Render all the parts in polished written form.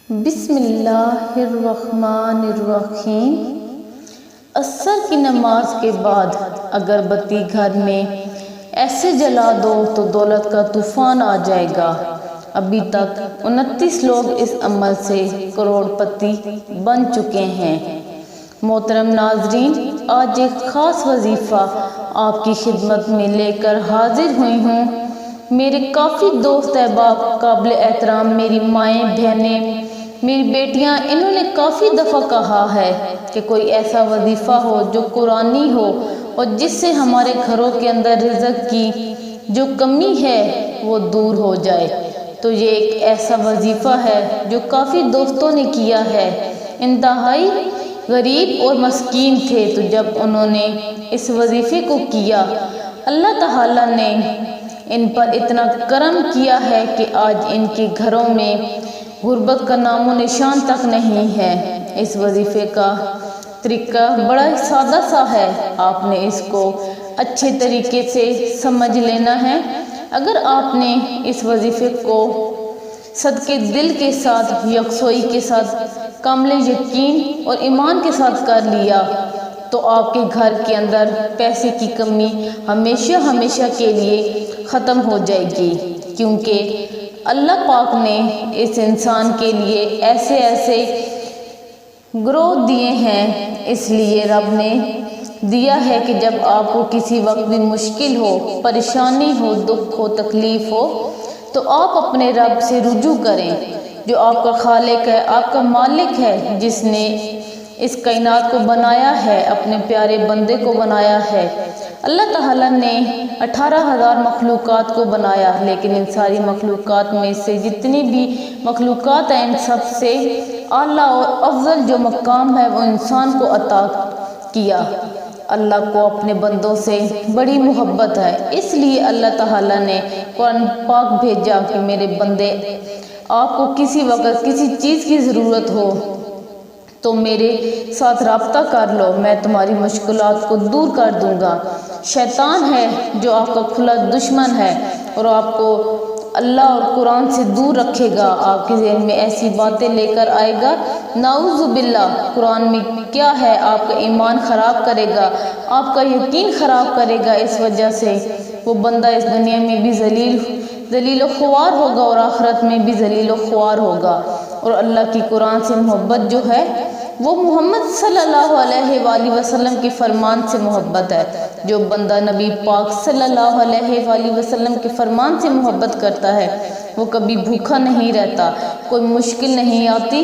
بسم اللہ الرحمن الرحیم۔ عصر کی نماز کے بعد اگر بتی گھر میں ایسے جلا دو تو دولت کا طوفان آ جائے گا۔ ابھی تک 29 لوگ اس عمل سے کروڑ پتی بن چکے ہیں۔ محترم ناظرین، آج ایک خاص وظیفہ آپ کی خدمت میں لے کر حاضر ہوئی ہوں۔ میرے کافی دوست احباب، قابل احترام میری مائیں بہنیں، میری بیٹیاں، انہوں نے کافی دفعہ کہا ہے کہ کوئی ایسا وظیفہ ہو جو قرآنی ہو اور جس سے ہمارے گھروں کے اندر رزق کی جو کمی ہے وہ دور ہو جائے۔ تو یہ ایک ایسا وظیفہ ہے جو کافی دوستوں نے کیا ہے۔ انتہائی غریب اور مسکین تھے، تو جب انہوں نے اس وظیفے کو کیا، اللہ تعالیٰ نے ان پر اتنا کرم کیا ہے کہ آج ان کے گھروں میں غربت کا نام و نشان تک نہیں ہے۔ اس وظیفے کا طریقہ بڑا سادہ سا ہے، آپ نے اس کو اچھے طریقے سے سمجھ لینا ہے۔ اگر آپ نے اس وظیفے کو صدقے دل کے ساتھ، یکسوئی کے ساتھ، کامل یقین اور ایمان کے ساتھ کر لیا تو آپ کے گھر کے اندر پیسے کی کمی ہمیشہ ہمیشہ کے لیے ختم ہو جائے گی، کیونکہ اللہ پاک نے اس انسان کے لیے ایسے ایسے گروہ دیے ہیں۔ اس لیے رب نے دیا ہے کہ جب آپ کو کسی وقت بھی مشکل ہو، پریشانی ہو، دکھ ہو، تکلیف ہو، تو آپ اپنے رب سے رجوع کریں، جو آپ کا خالق ہے، آپ کا مالک ہے، جس نے اس کائنات کو بنایا ہے، اپنے پیارے بندے کو بنایا ہے۔ اللہ تعالیٰ نے 18,000 مخلوقات کو بنایا، لیکن ان ساری مخلوقات میں سے جتنی بھی مخلوقات ہیں، ان سب سے اعلیٰ اور افضل جو مقام ہے وہ انسان کو عطا کیا۔ اللہ کو اپنے بندوں سے بڑی محبت ہے، اس لیے اللہ تعالیٰ نے قرآن پاک بھیجا کہ میرے بندے، آپ کو کسی وقت کسی چیز کی ضرورت ہو تو میرے ساتھ رابطہ کر لو، میں تمہاری مشکلات کو دور کر دوں گا۔ شیطان ہے جو آپ کا کھلا دشمن ہے اور آپ کو اللہ اور قرآن سے دور رکھے گا، آپ کے ذہن میں ایسی باتیں لے کر آئے گا، نعوذ باللہ، قرآن میں کیا ہے، آپ کا ایمان خراب کرے گا، آپ کا یقین خراب کرے گا۔ اس وجہ سے وہ بندہ اس دنیا میں بھی ذلیل و خوار ہوگا اور آخرت میں بھی ذلیل و خوار ہوگا۔ اور اللہ کی قرآن سے محبت جو ہے وہ محمد صلی اللہ علیہ وآلہ وسلم کے فرمان سے محبت ہے۔ جو بندہ نبی پاک صلی اللہ علیہ وآلہ وسلم کے فرمان سے محبت کرتا ہے وہ کبھی بھوکا نہیں رہتا، کوئی مشکل نہیں آتی،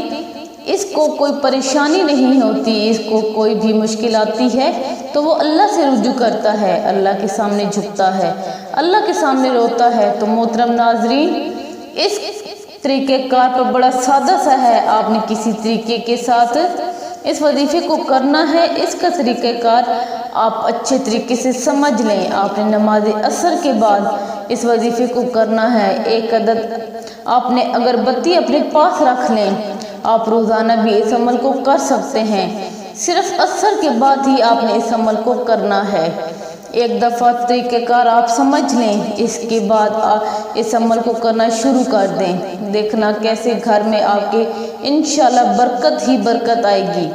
اس کو کوئی پریشانی نہیں ہوتی، اس کو کوئی بھی مشکل آتی ہے تو وہ اللہ سے رجوع کرتا ہے، اللہ کے سامنے جھکتا ہے، اللہ کے سامنے روتا ہے۔ تو محترم ناظرین، اس طریقہ کار پر بڑا سادہ سا ہے، آپ نے کسی طریقے کے ساتھ اس وظیفے کو کرنا ہے۔ اس کا طریقہ کار آپ اچھے طریقے سے سمجھ لیں۔ آپ نے نماز عصر کے بعد اس وظیفے کو کرنا ہے۔ ایک عدد آپ نے اگربتی اپنے پاس رکھ لیں، آپ روزانہ بھی اس عمل کو کر سکتے ہیں، صرف عصر کے بعد ہی آپ نے اس عمل کو کرنا ہے۔ ایک دفعہ طریقہ کار آپ سمجھ لیں، اس کے بعد آپ اس عمل کو کرنا شروع کر دیں، دیکھنا کیسے گھر میں آپ کے انشاءاللہ برکت ہی برکت آئے گی۔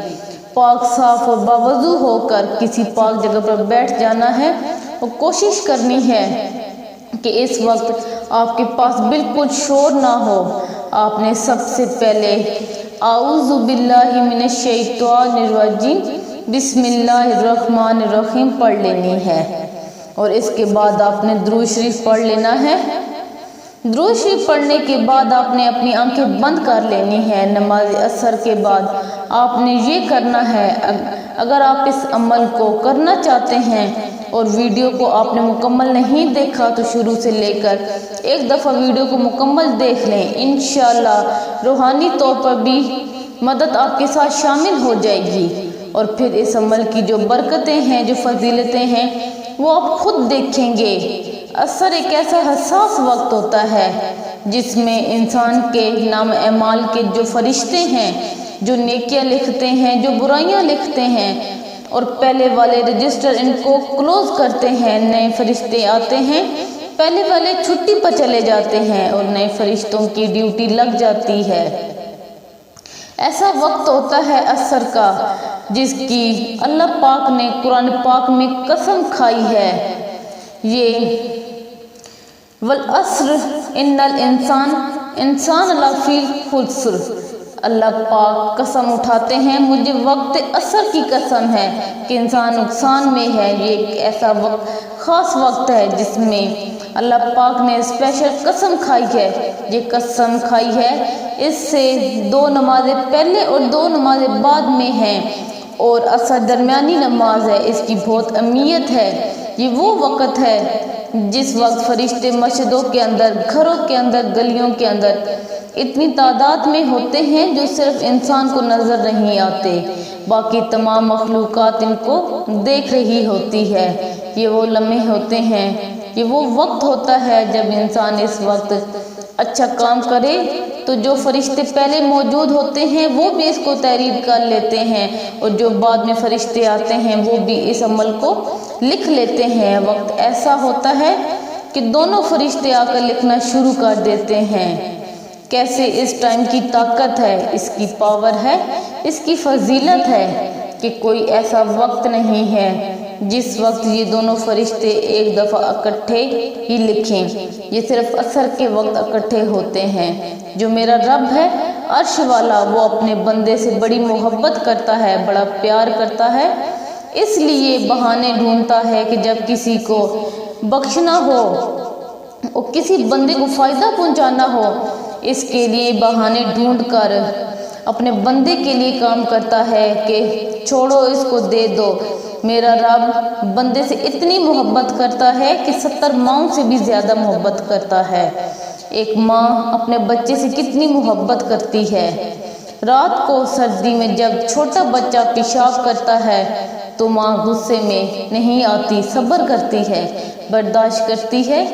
پاک صاف اور باوضو ہو کر کسی پاک جگہ پر بیٹھ جانا ہے اور کوشش کرنی ہے کہ اس وقت آپ کے پاس بالکل شور نہ ہو۔ آپ نے سب سے پہلے اعوذ باللہ من الشیطان الرجیم بسم اللہ الرحمن الرحیم پڑھ لینی ہے، اور اس کے بعد آپ نے درود شریف پڑھ لینا ہے۔ درود شریف پڑھنے کے بعد آپ نے اپنی آنکھیں بند کر لینی ہے۔ نماز عصر کے بعد آپ نے یہ کرنا ہے، اگر آپ اس عمل کو کرنا چاہتے ہیں اور ویڈیو کو آپ نے مکمل نہیں دیکھا تو شروع سے لے کر ایک دفعہ ویڈیو کو مکمل دیکھ لیں، انشاءاللہ روحانی طور پر بھی مدد آپ کے ساتھ شامل ہو جائے گی، اور پھر اس عمل کی جو برکتیں ہیں، جو فضیلتیں ہیں، وہ آپ خود دیکھیں گے۔ عصر ایک ایسا حساس وقت ہوتا ہے جس میں انسان کے نام اعمال کے جو فرشتے ہیں، جو نیکیاں لکھتے ہیں، جو برائیاں لکھتے ہیں، اور پہلے والے رجسٹر ان کو کلوز کرتے ہیں، نئے فرشتے آتے ہیں، پہلے والے چھٹی پر چلے جاتے ہیں اور نئے فرشتوں کی ڈیوٹی لگ جاتی ہے۔ ایسا وقت ہوتا ہے عصر کا جس کی اللہ پاک نے قرآن پاک میں قسم کھائی ہے، یہ والعصر ان الانسان لفی خسر، اللہ پاک قسم اٹھاتے ہیں مجھے وقت عصر کی قسم ہے کہ انسان نقصان میں ہے۔ یہ ایک ایسا وقت، خاص وقت ہے جس میں اللہ پاک نے اسپیشل قسم کھائی ہے۔ یہ قسم کھائی ہے اس سے 2 نمازیں پہلے اور 2 نمازیں بعد میں ہیں، اور عصر درمیانی نماز ہے، اس کی بہت اہمیت ہے۔ یہ وہ وقت ہے جس وقت فرشتے مسجدوں کے اندر، گھروں کے اندر، گلیوں کے اندر اتنی تعداد میں ہوتے ہیں جو صرف انسان کو نظر نہیں آتے، باقی تمام مخلوقات ان کو دیکھ رہی ہوتی ہے۔ یہ وہ لمحے ہوتے ہیں، یہ وہ وقت ہوتا ہے جب انسان اس وقت اچھا کام کرے تو جو فرشتے پہلے موجود ہوتے ہیں وہ بھی اس کو تحریر کر لیتے ہیں، اور جو بعد میں فرشتے آتے ہیں وہ بھی اس عمل کو لکھ لیتے ہیں۔ وقت ایسا ہوتا ہے کہ دونوں فرشتے آ کر لکھنا شروع کر دیتے ہیں۔ کیسے اس ٹائم کی طاقت ہے، اس کی پاور ہے، اس کی فضیلت ہے کہ کوئی ایسا وقت نہیں ہے جس وقت یہ دونوں فرشتے ایک دفعہ اکٹھے ہی لکھیں۔ یہ صرف عصر کے وقت اکٹھے ہوتے ہیں۔ جو میرا رب ہے عرش والا، وہ اپنے بندے سے بڑی محبت کرتا ہے، بڑا پیار کرتا ہے، اس لیے بہانے ڈھونڈتا ہے کہ جب کسی کو بخشنا ہو اور کسی بندے کو فائدہ پہنچانا ہو، اس کے لیے بہانے ڈھونڈ کر اپنے بندے کے لیے کام کرتا ہے کہ چھوڑو اس کو دے دو۔ میرا رب بندے سے اتنی محبت کرتا ہے کہ 70 ماؤں سے بھی زیادہ محبت کرتا ہے۔ ایک ماں اپنے بچے سے کتنی محبت کرتی ہے۔ رات کو سردی میں جب چھوٹا بچہ پیشاب کرتا ہے تو ماں غصے میں نہیں آتی، صبر کرتی ہے، برداشت کرتی ہے۔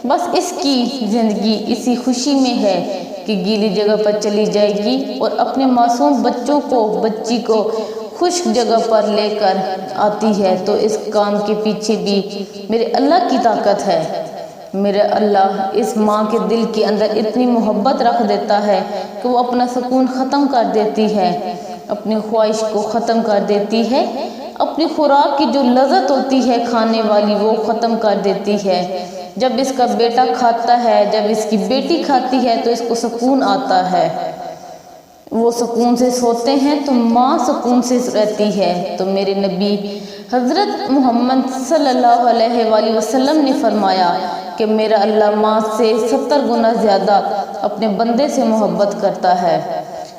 بس اس کی زندگی اسی خوشی میں ہے کہ گیلی جگہ پر چلی جائے گی اور اپنے معصوم بچی کو خشک جگہ پر لے کر آتی ہے۔ تو اس کام کے پیچھے بھی میرے اللہ کی طاقت ہے۔ میرے اللہ اس ماں کے دل کے اندر اتنی محبت رکھ دیتا ہے کہ وہ اپنا سکون ختم کر دیتی ہے، اپنی خواہش کو ختم کر دیتی ہے، اپنی خوراک کی جو لذت ہوتی ہے کھانے والی وہ ختم کر دیتی ہے۔ جب اس کا بیٹا کھاتا ہے، جب اس کی بیٹی کھاتی ہے تو اس کو سکون آتا ہے، وہ سکون سے سوتے ہیں تو ماں سکون سے رہتی ہے۔ تو میرے نبی حضرت محمد صلی اللہ علیہ وآلہ وسلم نے فرمایا کہ میرا اللہ ماں سے 70 گنا زیادہ اپنے بندے سے محبت کرتا ہے۔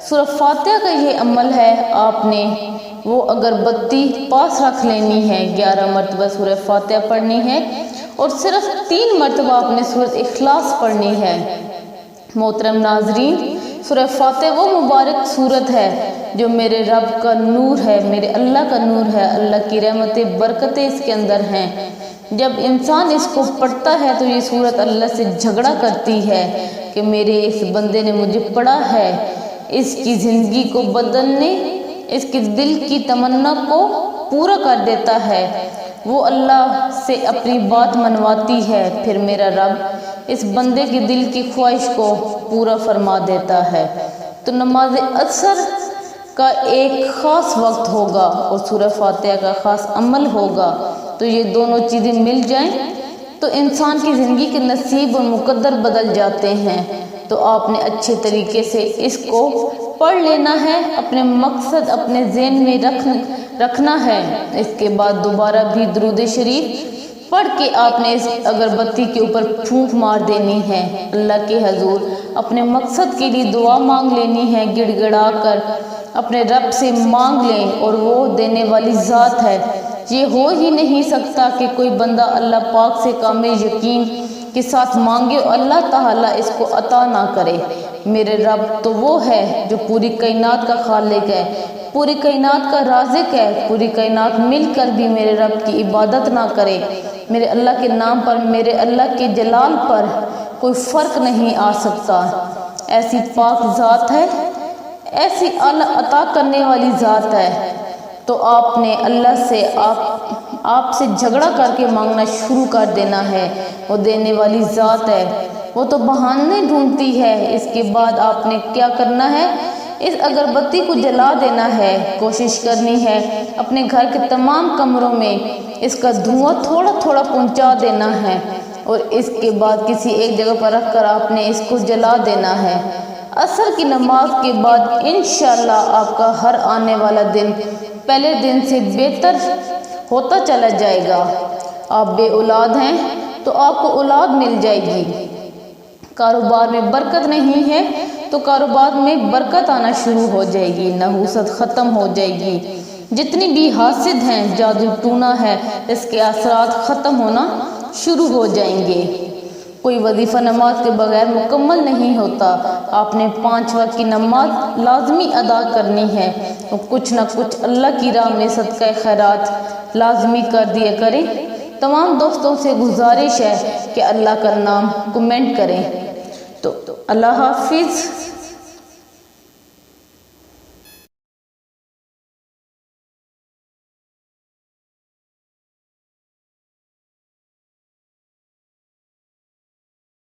سورہ فاتحہ کا یہ عمل ہے، آپ نے وہ اگربتی پاس رکھ لینی ہے، 11 مرتبہ سورہ فاتحہ پڑھنی ہے، اور صرف 3 مرتبہ آپ نے سورۃ اخلاص پڑھنی ہے۔ محترم ناظرین، سورہ فاتحہ وہ مبارک سورت ہے جو میرے رب کا نور ہے، میرے اللہ کا نور ہے، اللہ کی رحمتیں برکتیں اس کے اندر ہیں۔ جب انسان اس کو پڑھتا ہے تو یہ سورت اللہ سے جھگڑا کرتی ہے کہ میرے اس بندے نے مجھے پڑھا ہے، اس کی زندگی کو بدلنے، اس کے دل کی تمنا کو پورا کر دیتا ہے، وہ اللہ سے اپنی بات منواتی ہے، پھر میرا رب اس بندے کے دل کی خواہش کو پورا فرما دیتا ہے۔ تو نماز عصر کا ایک خاص وقت ہوگا اور سورہ فاتحہ کا خاص عمل ہوگا، تو یہ دونوں چیزیں مل جائیں تو انسان کی زندگی کے نصیب اور مقدر بدل جاتے ہیں۔ تو آپ نے اچھے طریقے سے اس کو پڑھ لینا ہے، اپنے مقصد اپنے ذہن میں رکھنا ہے۔ اس کے بعد دوبارہ بھی درود شریف پڑھ کے آپ نے اس اگربتی کے اوپر پھونک مار دینی ہے، اللہ کے حضور اپنے مقصد کے لیے دعا مانگ لینی ہے، گڑ گڑا کر اپنے رب سے مانگ لیں، اور وہ دینے والی ذات ہے۔ یہ ہو ہی نہیں سکتا کہ کوئی بندہ اللہ پاک سے کامل یقین کے ساتھ مانگے اور اللہ تعالیٰ اس کو عطا نہ کرے۔ میرے رب تو وہ ہے جو پوری کائنات کا خالق ہے، پوری کائنات کا رازق ہے، پوری کائنات مل کر بھی میرے رب کی عبادت نہ کرے۔ میرے اللہ کے نام پر، میرے اللہ کے جلال پر کوئی فرق نہیں آ سکتا۔ ایسی پاک ذات ہے، ایسی اعلیٰ عطا کرنے والی ذات ہے، تو آپ نے اللہ سے آپ سے جھگڑا کر کے مانگنا شروع کر دینا ہے۔ وہ دینے والی ذات ہے، وہ تو بہانے ڈھونڈتی ہے۔ اس کے بعد آپ نے کیا کرنا ہے اس اگربتی کو جلا دینا ہے۔ کوشش کرنی ہے اپنے گھر کے تمام کمروں میں اس کا دھواں تھوڑا تھوڑا پہنچا دینا ہے، اور اس کے بعد کسی ایک جگہ پر رکھ کر آپ نے اس کو جلا دینا ہے۔ عصر کی نماز کے بعد انشاءاللہ آپ کا ہر آنے والا دن پہلے دن سے بہتر ہوتا چلا جائے گا۔ آپ بے اولاد ہیں تو آپ کو اولاد مل جائے گی۔ کاروبار میں برکت نہیں ہے تو کاروبار میں برکت آنا شروع ہو جائے گی، نحوست ختم ہو جائے گی۔ جتنی بھی حاسد ہیں، جادو ٹونا ہے، اس کے اثرات ختم ہونا شروع ہو جائیں گے۔ کوئی وظیفہ نماز کے بغیر مکمل نہیں ہوتا۔ آپ نے 5 وقت کی نماز لازمی ادا کرنی ہے، اور کچھ نہ کچھ اللہ کی راہ میں صدقہ خیرات لازمی کر دیا کریں۔ تمام دوستوں سے گزارش ہے کہ اللہ کا نام کمنٹ کریں۔ تو اللہ حافظ۔